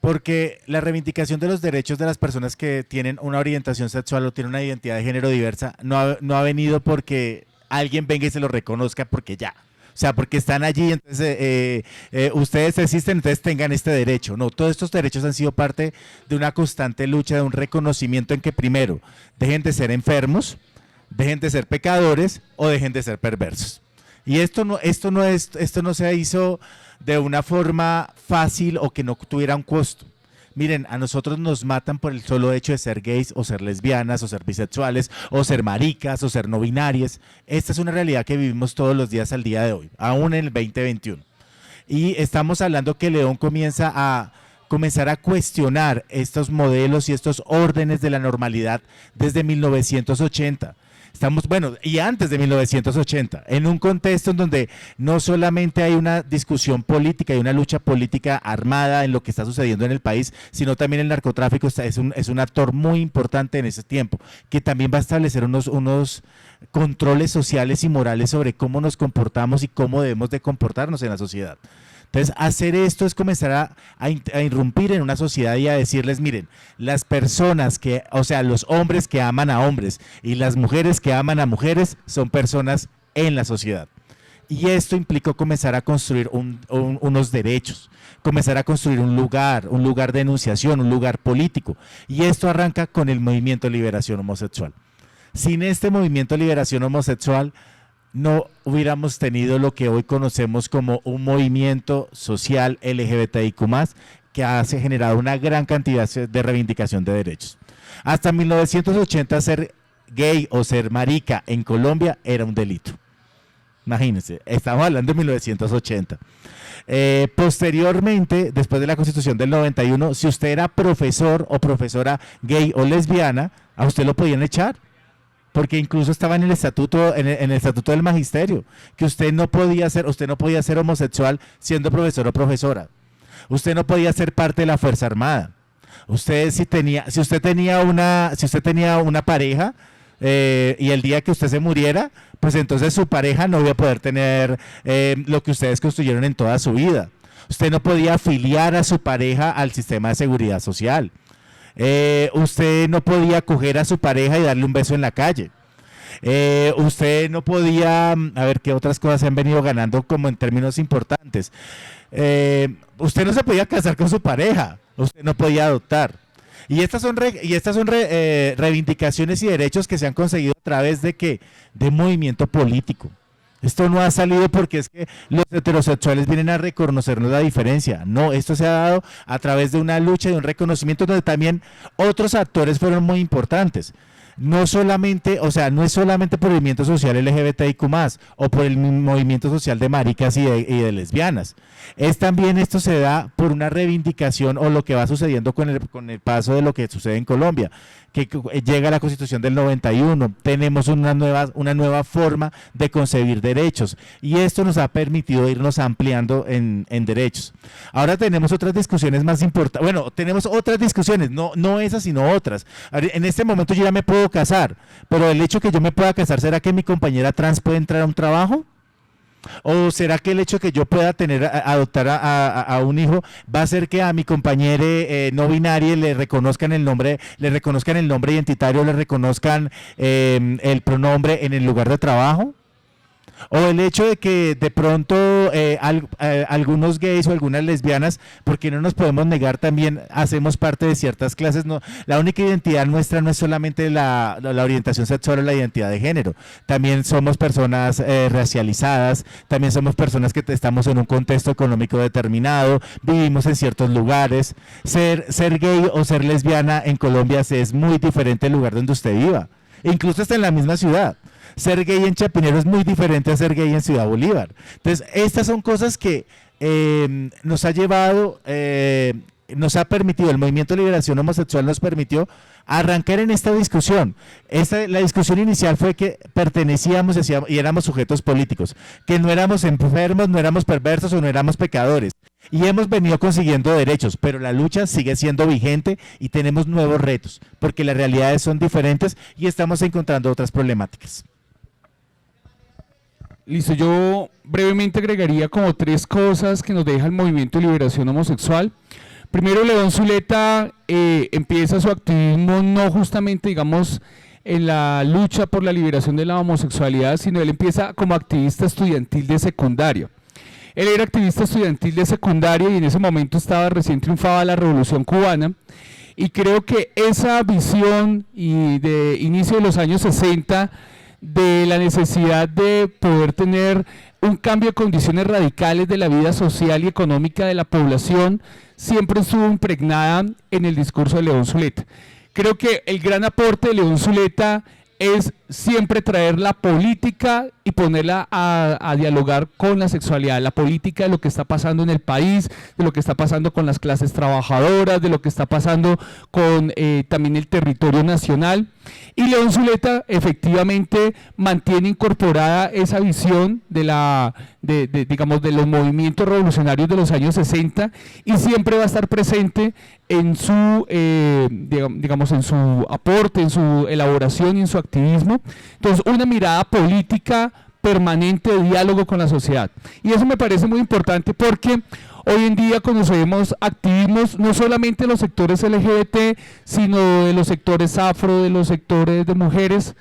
S3: Porque la reivindicación de los derechos de las personas que tienen una orientación sexual o tienen una identidad de género diversa no ha venido porque alguien venga y se lo reconozca porque ya. O sea, porque están allí, entonces ustedes existen, entonces tengan este derecho. No, todos estos derechos han sido parte de una constante lucha, de un reconocimiento en que primero dejen de ser enfermos, dejen de ser pecadores o dejen de ser perversos. Y esto no se hizo de una forma fácil o que no tuviera un costo. Miren, a nosotros nos matan por el solo hecho de ser gays o ser lesbianas o ser bisexuales o ser maricas o ser no binarias. Esta es una realidad que vivimos todos los días al día de hoy, aún en el 2021. Y estamos hablando que León comenzar a cuestionar estos modelos y estos órdenes de la normalidad desde 1980. Estamos, bueno, y antes de 1980, en un contexto en donde no solamente hay una discusión política y una lucha política armada en lo que está sucediendo en el país, sino también el narcotráfico es un actor muy importante en ese tiempo, que también va a establecer unos controles sociales y morales sobre cómo nos comportamos y cómo debemos de comportarnos en la sociedad. Entonces, hacer esto es comenzar a irrumpir en una sociedad y a decirles, miren, las personas que, o sea, los hombres que aman a hombres y las mujeres que aman a mujeres son personas en la sociedad. Y esto implicó comenzar a construir unos derechos, comenzar a construir un lugar de enunciación, un lugar político. Y esto arranca con el movimiento de liberación homosexual. Sin este movimiento de liberación homosexual, no hubiéramos tenido lo que hoy conocemos como un movimiento social LGBTIQ+, que ha generado una gran cantidad de reivindicación de derechos. Hasta 1980 ser gay o ser marica en Colombia era un delito. Imagínense, estamos hablando de 1980. Posteriormente, después de la Constitución del 91, si usted era profesor o profesora gay o lesbiana, a usted lo podían echar. Porque incluso estaba en el estatuto, en el estatuto del magisterio, que usted no podía ser homosexual siendo profesor o profesora. Usted no podía ser parte de la Fuerza Armada. Si usted tenía una pareja y el día que usted se muriera, pues entonces su pareja no iba a poder tener lo que ustedes construyeron en toda su vida. Usted no podía afiliar a su pareja al sistema de seguridad social. Usted no podía coger a su pareja y darle un beso en la calle. Usted no podía, a ver qué otras cosas se han venido ganando como en términos importantes. Usted no se podía casar con su pareja, usted no podía adoptar. Y estas son reivindicaciones y derechos que se han conseguido a través de ¿qué? De movimiento político. Esto no ha salido porque es que los heterosexuales vienen a reconocernos la diferencia. No, esto se ha dado a través de una lucha y de un reconocimiento donde también otros actores fueron muy importantes. No solamente, o sea, no es solamente por el movimiento social LGBTIQ+, o por el movimiento social de maricas y de lesbianas. Es también, esto se da por una reivindicación o lo que va sucediendo con el paso de lo que sucede en Colombia, que llega la Constitución del 91, tenemos una nueva forma de concebir derechos y esto nos ha permitido irnos ampliando en derechos. Ahora tenemos otras discusiones más importantes, bueno, tenemos otras discusiones, no esas sino otras. En este momento yo ya me puedo casar, pero el hecho que yo me pueda casar, ¿será que mi compañera trans puede entrar a un trabajo? ¿O será que el hecho que yo pueda adoptar a un hijo va a hacer que a mi compañera no binaria le reconozcan el nombre identitario, le reconozcan el pronombre en el lugar de trabajo? O el hecho de que de pronto algunos gays o algunas lesbianas, porque no nos podemos negar, también hacemos parte de ciertas clases. No, la única identidad nuestra no es solamente la orientación sexual o la identidad de género. También somos personas racializadas, también somos personas que estamos en un contexto económico determinado, vivimos en ciertos lugares. Ser gay o ser lesbiana en Colombia es muy diferente del lugar donde usted viva. Incluso está en la misma ciudad. Ser gay en Chapinero es muy diferente a ser gay en Ciudad Bolívar. Entonces, estas son cosas que nos ha llevado, nos ha permitido, el movimiento de liberación homosexual nos permitió arrancar en esta discusión. La discusión inicial fue que pertenecíamos y éramos sujetos políticos, que no éramos enfermos, no éramos perversos o no éramos pecadores. Y hemos venido consiguiendo derechos, pero la lucha sigue siendo vigente y tenemos nuevos retos, porque las realidades son diferentes y estamos encontrando otras problemáticas.
S4: Listo, yo brevemente agregaría como 3 cosas que nos deja el movimiento de liberación homosexual. Primero, León Zuleta empieza su activismo no justamente, digamos, en la lucha por la liberación de la homosexualidad, sino él empieza como activista estudiantil de secundaria. Él era activista estudiantil de secundaria y en ese momento recién triunfaba la Revolución Cubana, y creo que esa visión y de inicio de los años 60 de la necesidad de poder tener un cambio de condiciones radicales de la vida social y económica de la población siempre estuvo impregnada en el discurso de León Zuleta. Creo que el gran aporte de León Zuleta es siempre traer la política y y ponerla a dialogar con la sexualidad, la política de lo que está pasando en el país, de lo que está pasando con las clases trabajadoras, de lo que está pasando con también el territorio nacional. Y León Zuleta efectivamente mantiene incorporada esa visión digamos, de los movimientos revolucionarios de los años 60 y siempre va a estar presente en su, digamos, en su aporte, en su elaboración y en su activismo. Entonces, una mirada política permanente de diálogo con la sociedad. Y eso me parece muy importante porque hoy en día conocemos activismos no solamente de los sectores LGBT, sino de los sectores afro, de los sectores de mujeres,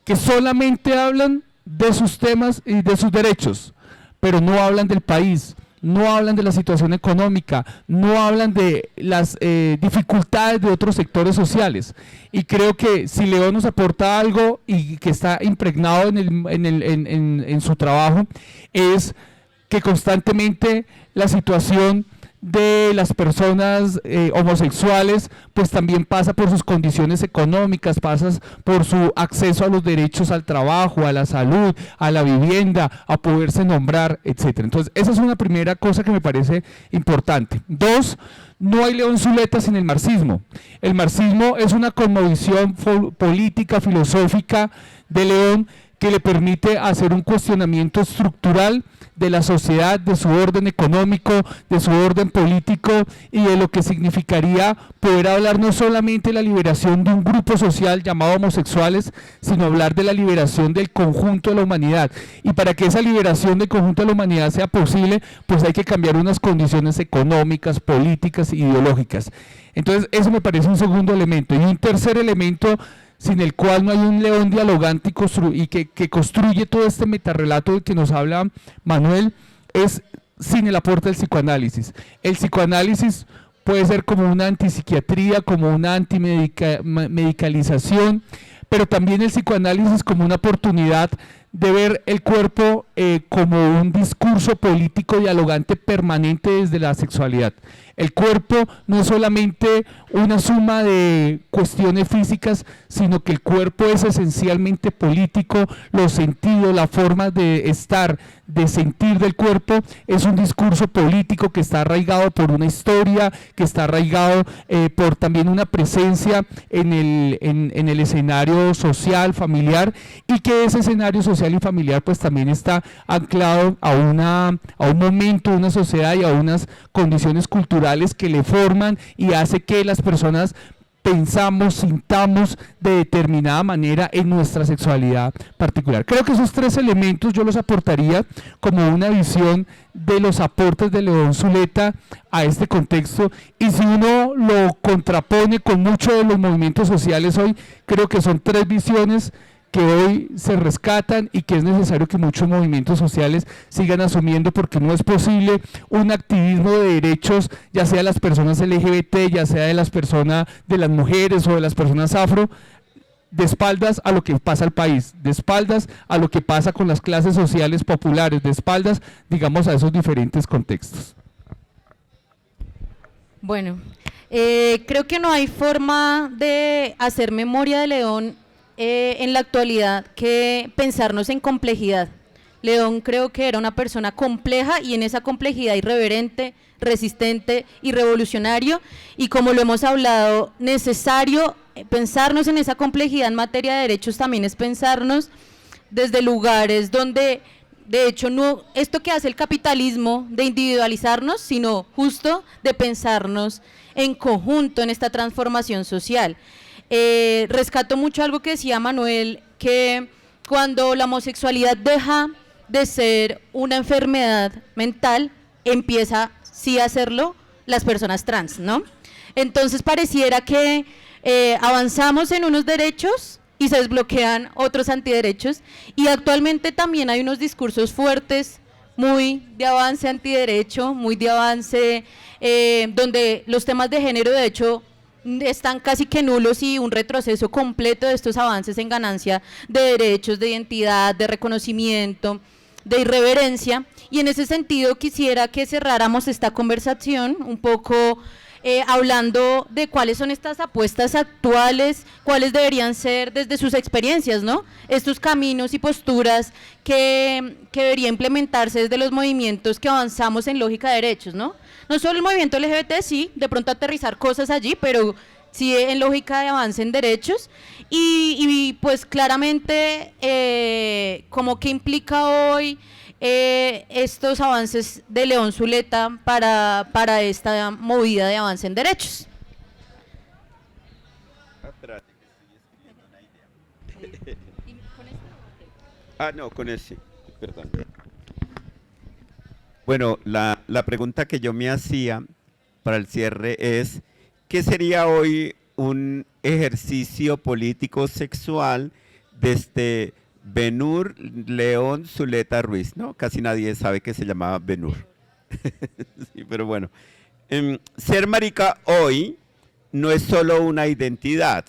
S4: que solamente hablan de sus temas y de sus derechos, pero no hablan del país, no hablan de la situación económica, no hablan de las dificultades de otros sectores sociales. Y creo que si León nos aporta algo y que está impregnado en su trabajo, es que constantemente la situación de las personas homosexuales pues también pasa por sus condiciones económicas, pasa por su acceso a los derechos al trabajo, a la salud, a la vivienda, a poderse nombrar, etcétera. Entonces esa es una primera cosa que me parece importante. Dos, no hay León Zuleta sin el marxismo. El marxismo es una cosmovisión política, filosófica de León que le permite hacer un cuestionamiento estructural de la sociedad, de su orden económico, de su orden político y de lo que significaría poder hablar no solamente de la liberación de un grupo social llamado homosexuales, sino hablar de la liberación del conjunto de la humanidad. Y para que esa liberación del conjunto de la humanidad sea posible, pues hay que cambiar unas condiciones económicas, políticas, ideológicas. Entonces, eso me parece un segundo elemento. Y un tercer elemento sin el cual no hay un León dialogante y que construye todo este metarrelato del que nos habla Manuel, es sin el aporte del psicoanálisis. El psicoanálisis puede ser como una antipsiquiatría, como una antimedicalización, pero también el psicoanálisis como una oportunidad de ver el cuerpo como un discurso político dialogante permanente desde la sexualidad. El cuerpo no es solamente una suma de cuestiones físicas, sino que el cuerpo es esencialmente político, los sentidos, la forma de estar, de sentir del cuerpo, es un discurso político que está arraigado por una historia, que está arraigado por también una presencia en el escenario social, familiar, y que ese escenario social y familiar pues también está anclado a un momento, a una sociedad y a unas condiciones culturales que le forman y hace que las personas pensamos, sintamos de determinada manera en nuestra sexualidad particular. Creo que esos tres elementos yo los aportaría como una visión de los aportes de León Zuleta a este contexto, y si uno lo contrapone con muchos de los movimientos sociales hoy, creo que son tres visiones que hoy se rescatan y que es necesario que muchos movimientos sociales sigan asumiendo, porque no es posible un activismo de derechos, ya sea de las personas LGBT, ya sea de las personas, de las mujeres o de las personas afro, de espaldas a lo que pasa al país, de espaldas a lo que pasa con las clases sociales populares, de espaldas, digamos, a esos diferentes contextos.
S1: Bueno, creo que no hay forma de hacer memoria de León en la actualidad que pensarnos en complejidad. León creo que era una persona compleja, y en esa complejidad irreverente, resistente y revolucionario, y como lo hemos hablado, necesario pensarnos en esa complejidad en materia de derechos también es pensarnos desde lugares donde, de hecho, no esto que hace el capitalismo de individualizarnos, sino justo de pensarnos en conjunto en esta transformación social. Rescato mucho algo que decía Manuel, que cuando la homosexualidad deja de ser una enfermedad mental, empieza sí a hacerlo las personas trans, ¿no? Entonces pareciera que avanzamos en unos derechos y se desbloquean otros antiderechos, y actualmente también hay unos discursos fuertes, muy de avance antiderecho, muy de avance, donde los temas de género de hecho están casi que nulos, y un retroceso completo de estos avances en ganancia de derechos, de identidad, de reconocimiento, de irreverencia. Y en ese sentido quisiera que cerráramos esta conversación un poco hablando de cuáles son estas apuestas actuales, cuáles deberían ser desde sus experiencias, ¿no? Estos caminos y posturas que debería implementarse desde los movimientos que avanzamos en lógica de derechos, ¿no? No solo el movimiento LGBT, sí, de pronto aterrizar cosas allí, pero sí en lógica de avance en derechos y pues claramente como que implica hoy estos avances de León Zuleta para esta movida de avance en derechos.
S2: Espérate, que estoy escribiendo una idea. No, con ese, perdón. Bueno, la pregunta que yo me hacía para el cierre es, ¿qué sería hoy un ejercicio político sexual desde Benhur León Zuleta Ruiz? ¿No? Casi nadie sabe que se llamaba Benhur. Sí, pero bueno. Ser marica hoy no es solo una identidad,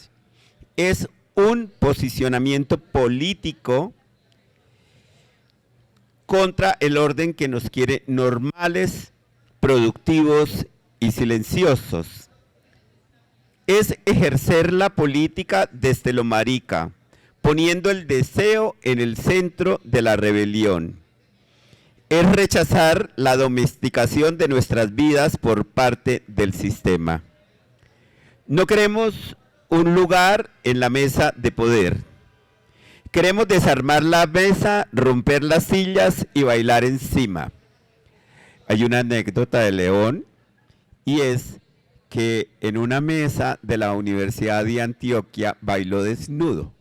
S2: es un posicionamiento político contra el orden que nos quiere normales, productivos y silenciosos. Es ejercer la política desde lo marica, poniendo el deseo en el centro de la rebelión. Es rechazar la domesticación de nuestras vidas por parte del sistema. No queremos un lugar en la mesa de poder. Queremos desarmar la mesa, romper las sillas y bailar encima. Hay una anécdota de León y es que en una mesa de la Universidad de Antioquia bailó desnudo.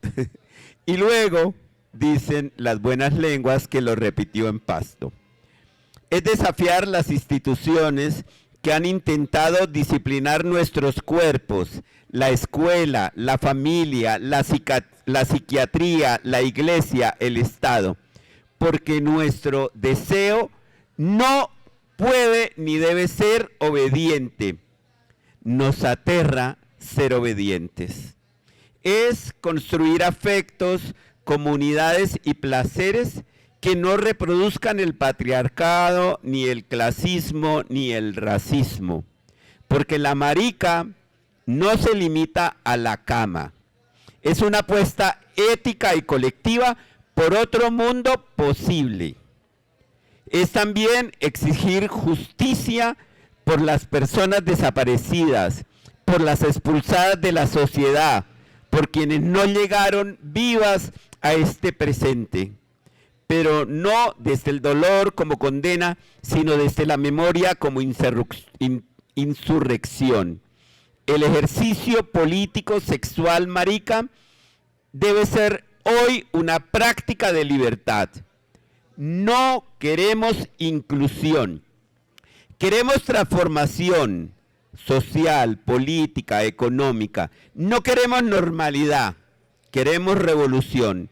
S2: Y luego dicen las buenas lenguas que lo repitió en Pasto. Es desafiar las instituciones que han intentado disciplinar nuestros cuerpos, la escuela, la familia, la psiquiatría, la iglesia, el Estado, porque nuestro deseo no puede ni debe ser obediente. Nos aterra ser obedientes. Es construir afectos, comunidades y placeres que no reproduzcan el patriarcado, ni el clasismo, ni el racismo. Porque la marica no se limita a la cama. Es una apuesta ética y colectiva por otro mundo posible. Es también exigir justicia por las personas desaparecidas, por las expulsadas de la sociedad, por quienes no llegaron vivas a este presente, pero no desde el dolor como condena, sino desde la memoria como insurrección. El ejercicio político sexual marica debe ser hoy una práctica de libertad. No queremos inclusión, queremos transformación social, política, económica. No queremos normalidad, queremos revolución.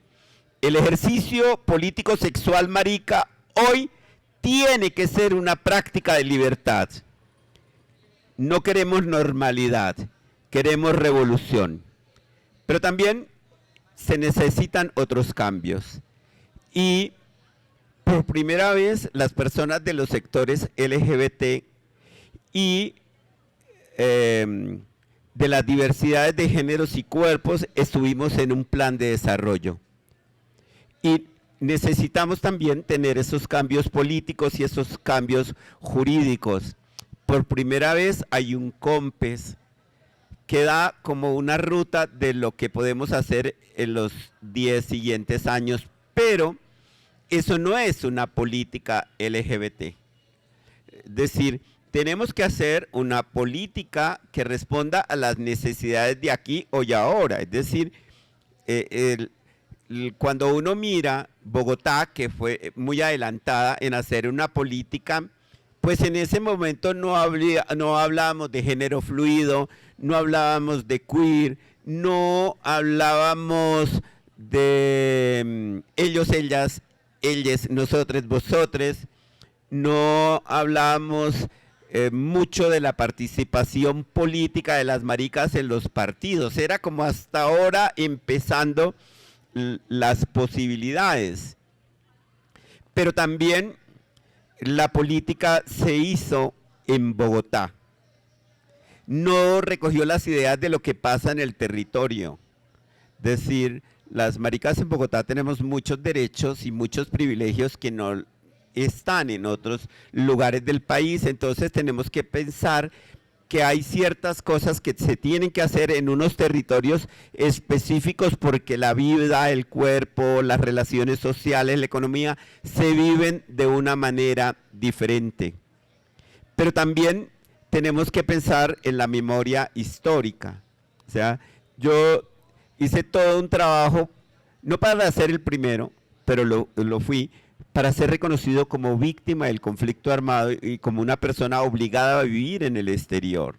S2: El ejercicio político sexual marica hoy tiene que ser una práctica de libertad. No queremos normalidad, queremos revolución. Pero también se necesitan otros cambios. Y por primera vez las personas de los sectores LGBT y de las diversidades de géneros y cuerpos estuvimos en un plan de desarrollo. Y necesitamos también tener esos cambios políticos y esos cambios jurídicos. Por primera vez hay un COMPES que da como una ruta de lo que podemos hacer en los 10 siguientes años, pero eso no es una política LGBT. Es decir, tenemos que hacer una política que responda a las necesidades de aquí o ya ahora. Es decir, cuando uno mira Bogotá, que fue muy adelantada en hacer una política, pues en ese momento no hablábamos de género fluido, no hablábamos de queer, no hablábamos de ellos, ellas, ellas, nosotros, vosotres, no hablábamos mucho de la participación política de las maricas en los partidos. Era como hasta ahora empezando las posibilidades. Pero también la política se hizo en Bogotá. no recogió las ideas de lo que pasa en el territorio. Es decir, las maricas en Bogotá tenemos muchos derechos y muchos privilegios que no están en otros lugares del país, entonces tenemos que pensar que hay ciertas cosas que se tienen que hacer en unos territorios específicos porque la vida, el cuerpo, las relaciones sociales, la economía se viven de una manera diferente. Pero también tenemos que pensar en la memoria histórica. O sea, yo hice todo un trabajo, no para ser el primero, pero lo fui, para ser reconocido como víctima del conflicto armado y como una persona obligada a vivir en el exterior.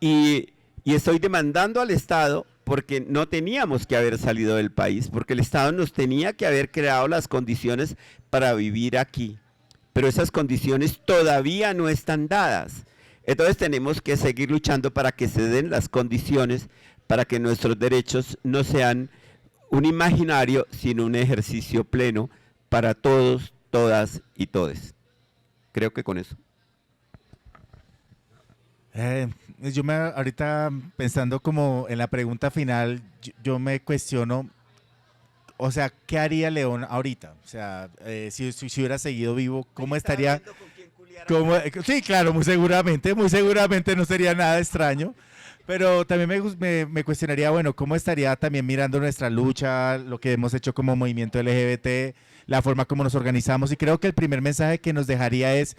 S2: Y estoy demandando al Estado porque no teníamos que haber salido del país, porque el Estado nos tenía que haber creado las condiciones para vivir aquí. Pero esas condiciones todavía no están dadas. Entonces tenemos que seguir luchando para que se den las condiciones para que nuestros derechos no sean un imaginario, sino un ejercicio pleno para todos, todas y todes. Creo que con eso.
S3: Ahorita pensando como en la pregunta final, yo me cuestiono, o sea, ¿qué haría León ahorita? O sea, si hubiera seguido vivo, ¿cómo estaría? Sí, claro, muy seguramente no sería nada extraño. Pero también me cuestionaría, bueno, ¿cómo estaría también mirando nuestra lucha, lo que hemos hecho como movimiento LGBT, la forma como nos organizamos? Y creo que el primer mensaje que nos dejaría es,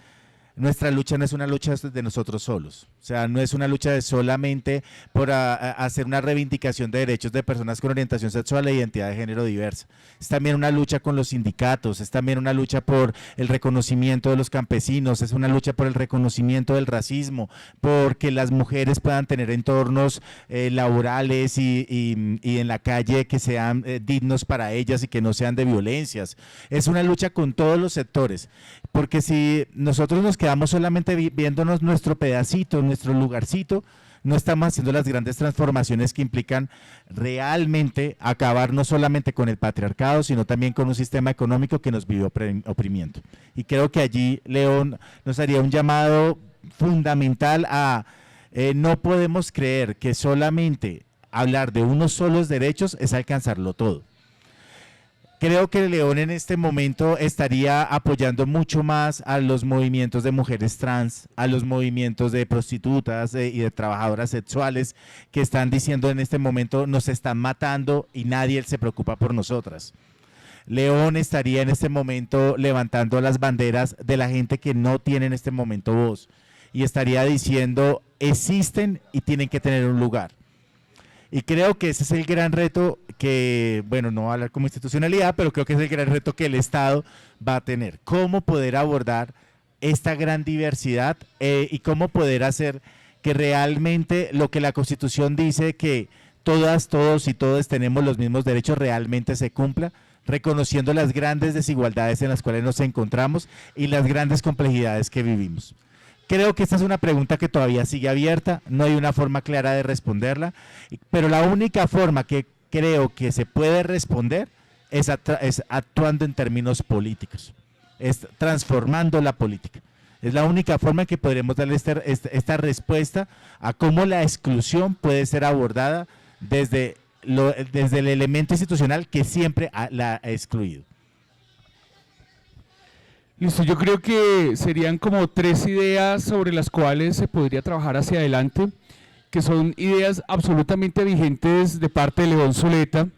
S3: nuestra lucha no es una lucha de nosotros solos, o sea, no es una lucha de solamente por hacer una reivindicación de derechos de personas con orientación sexual e identidad de género diversa. Es también una lucha con los sindicatos, es también una lucha por el reconocimiento de los campesinos, es una lucha por el reconocimiento del racismo, porque las mujeres puedan tener entornos laborales y en la calle que sean dignos para ellas y que no sean de violencias. Es una lucha con todos los sectores, porque si nosotros nos quedamos solamente viéndonos nuestro pedacito, nuestro lugarcito, no estamos haciendo las grandes transformaciones que implican realmente acabar no solamente con el patriarcado, sino también con un sistema económico que nos vive oprimiendo. Y creo que allí León nos haría un llamado fundamental a no podemos creer que solamente hablar de unos solos derechos es alcanzarlo todo. Creo que León en este momento estaría apoyando mucho más a los movimientos de mujeres trans, a los movimientos de prostitutas y de trabajadoras sexuales que están diciendo en este momento nos están matando y nadie se preocupa por nosotras. León estaría en este momento levantando las banderas de la gente que no tiene en este momento voz y estaría diciendo existen y tienen que tener un lugar. Y creo que ese es el gran reto que, bueno, no voy a hablar como institucionalidad, pero creo que es el gran reto que el Estado va a tener. Cómo poder abordar esta gran diversidad y cómo poder hacer que realmente lo que la Constitución dice que todas, todos y todos tenemos los mismos derechos realmente se cumpla, reconociendo las grandes desigualdades en las cuales nos encontramos y las grandes complejidades que vivimos. Creo que esta es una pregunta que todavía sigue abierta, no hay una forma clara de responderla, pero la única forma que creo que se puede responder es actuando en términos políticos, es transformando la política. Es la única forma en que podremos darle esta respuesta a cómo la exclusión puede ser abordada desde el elemento institucional que siempre la ha excluido.
S4: Listo, yo creo que serían como 3 ideas sobre las cuales se podría trabajar hacia adelante, que son ideas absolutamente vigentes de parte de León Zuleta. En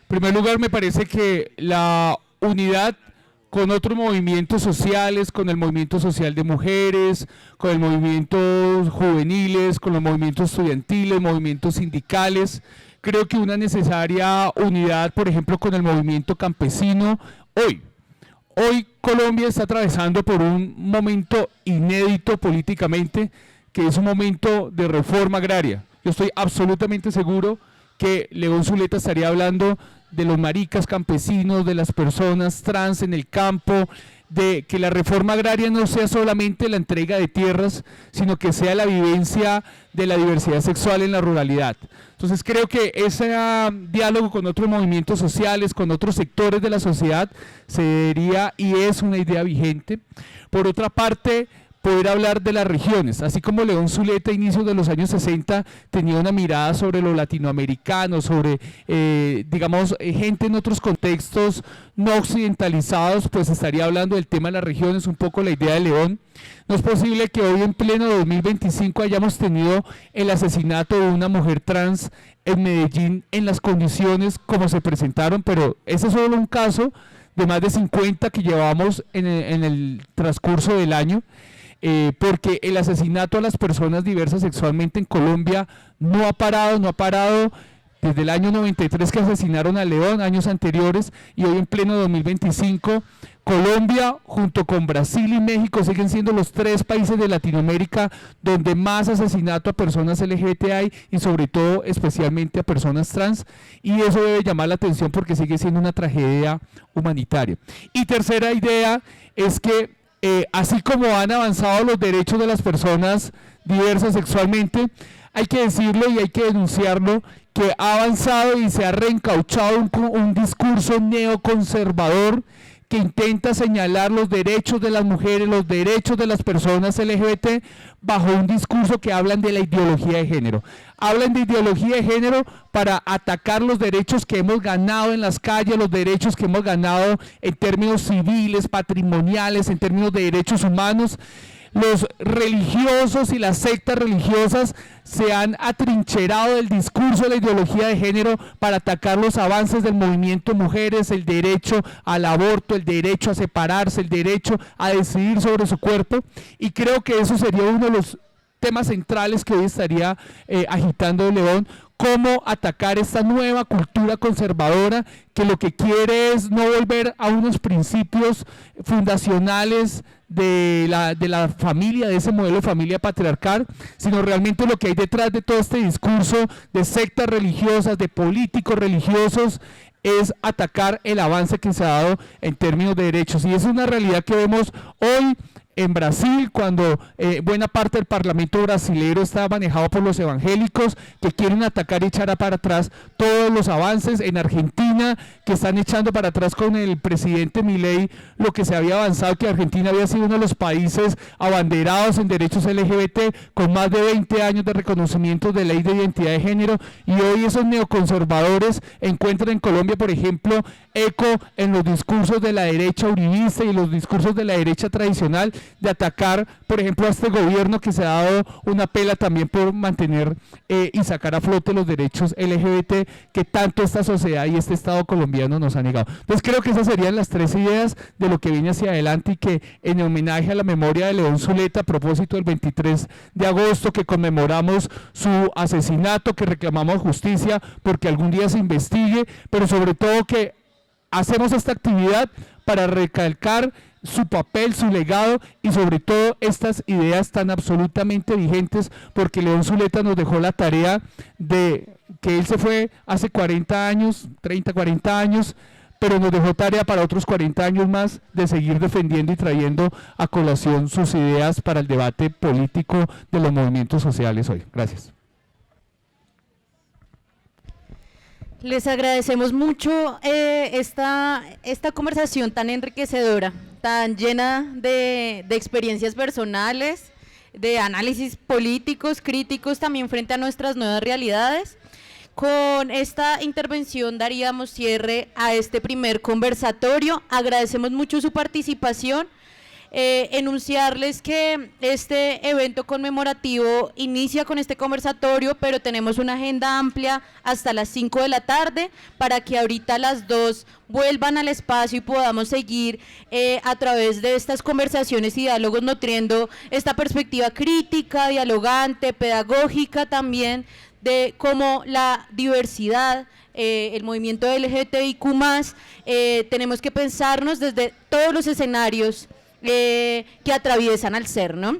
S4: primer lugar, me parece que la unidad con otros movimientos sociales, con el movimiento social de mujeres, con el movimiento juveniles, con los movimientos estudiantiles, movimientos sindicales, creo que una necesaria unidad, por ejemplo, con el movimiento campesino Hoy Colombia está atravesando por un momento inédito políticamente, que es un momento de reforma agraria. Yo estoy absolutamente seguro que León Zuleta estaría hablando de los maricas campesinos, de las personas trans en el campo, de que la reforma agraria no sea solamente la entrega de tierras, sino que sea la vivencia de la diversidad sexual en la ruralidad. Entonces creo que ese diálogo con otros movimientos sociales, con otros sectores de la sociedad, sería y es una idea vigente. Por otra parte, poder hablar de las regiones. Así como León Zuleta a inicios de los años 60 tenía una mirada sobre lo latinoamericano, sobre, digamos, gente en otros contextos no occidentalizados, pues estaría hablando del tema de las regiones, un poco la idea de León. No es posible que hoy en pleno 2025 hayamos tenido el asesinato de una mujer trans en Medellín en las condiciones como se presentaron, pero ese es solo un caso de más de 50 que llevamos en el transcurso del año, porque el asesinato a las personas diversas sexualmente en Colombia no ha parado desde el año 93 que asesinaron a León, años anteriores, y hoy en pleno 2025, Colombia junto con Brasil y México siguen siendo los 3 países de Latinoamérica donde más asesinato a personas LGBT hay, y sobre todo especialmente a personas trans, y eso debe llamar la atención porque sigue siendo una tragedia humanitaria. Y tercera idea es que así como han avanzado los derechos de las personas diversas sexualmente, hay que decirlo y hay que denunciarlo, que ha avanzado y se ha reencauchado un discurso neoconservador que intenta señalar los derechos de las mujeres, los derechos de las personas LGBT, bajo un discurso que hablan de la ideología de género. Hablan de ideología de género para atacar los derechos que hemos ganado en las calles, los derechos que hemos ganado en términos civiles, patrimoniales, en términos de derechos humanos. Los religiosos y las sectas religiosas se han atrincherado del discurso de la ideología de género para atacar los avances del movimiento mujeres, el derecho al aborto, el derecho a separarse, el derecho a decidir sobre su cuerpo, y creo que eso sería uno de los temas centrales que hoy estaría agitando León. Cómo atacar esta nueva cultura conservadora que lo que quiere es no volver a unos principios fundacionales de la familia, de ese modelo de familia patriarcal, sino realmente lo que hay detrás de todo este discurso de sectas religiosas, de políticos religiosos, es atacar el avance que se ha dado en términos de derechos. Y es una realidad que vemos hoy en Brasil, cuando buena parte del parlamento brasileño está manejado por los evangélicos que quieren atacar y echar para atrás todos los avances. En Argentina, que están echando para atrás con el presidente Milei lo que se había avanzado, que Argentina había sido uno de los países abanderados en derechos LGBT, con más de 20 años de reconocimiento de ley de identidad de género, y hoy esos neoconservadores encuentran en Colombia, por ejemplo, eco en los discursos de la derecha uribista y los discursos de la derecha tradicional, de atacar, por ejemplo, a este gobierno que se ha dado una pela también por mantener y sacar a flote los derechos LGBT que tanto esta sociedad y este Estado colombiano nos ha negado. Entonces creo que esas serían las 3 ideas de lo que viene hacia adelante, y que en homenaje a la memoria de León Zuleta, a propósito del 23 de agosto que conmemoramos su asesinato, que reclamamos justicia porque algún día se investigue, pero sobre todo que hacemos esta actividad para recalcar su papel, su legado, y sobre todo estas ideas tan absolutamente vigentes, porque León Zuleta nos dejó la tarea de que él se fue hace 40 años, 30, 40 años, pero nos dejó tarea para otros 40 años más de seguir defendiendo y trayendo a colación sus ideas para el debate político de los movimientos sociales hoy. Gracias.
S1: Les agradecemos mucho esta conversación tan enriquecedora, tan llena de experiencias personales, de análisis políticos, críticos también frente a nuestras nuevas realidades. Con esta intervención daríamos cierre a este primer conversatorio. Agradecemos mucho su participación. Enunciarles que este evento conmemorativo inicia con este conversatorio, pero tenemos una agenda amplia hasta las 5 de la tarde para que ahorita a las 2 vuelvan al espacio y podamos seguir a través de estas conversaciones y diálogos nutriendo esta perspectiva crítica, dialogante, pedagógica también, de cómo la diversidad, el movimiento LGTBIQ+, tenemos que pensarnos desde todos los escenarios que atraviesan al ser, ¿no?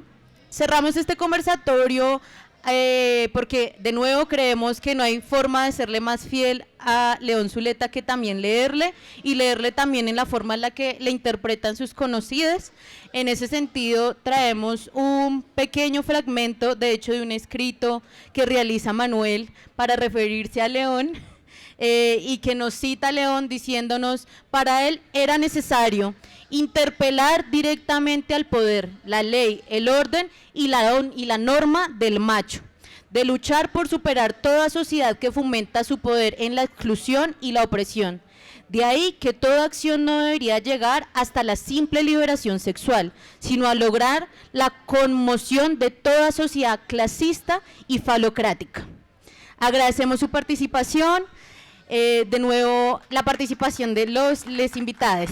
S1: Cerramos este conversatorio porque de nuevo creemos que no hay forma de serle más fiel a León Zuleta que también leerle, y leerle también en la forma en la que le interpretan sus conocidos. En ese sentido traemos un pequeño fragmento, de hecho, de un escrito que realiza Manuel para referirse a León, y que nos cita León diciéndonos: para él era necesario
S5: interpelar directamente al poder, la ley, el orden y la norma del macho, de luchar por superar toda sociedad que fomenta su poder en la exclusión y la opresión. De ahí que toda acción no debería llegar hasta la simple liberación sexual, sino a lograr la conmoción de toda sociedad clasista y falocrática. Agradecemos su participación, de nuevo la participación de les invitados.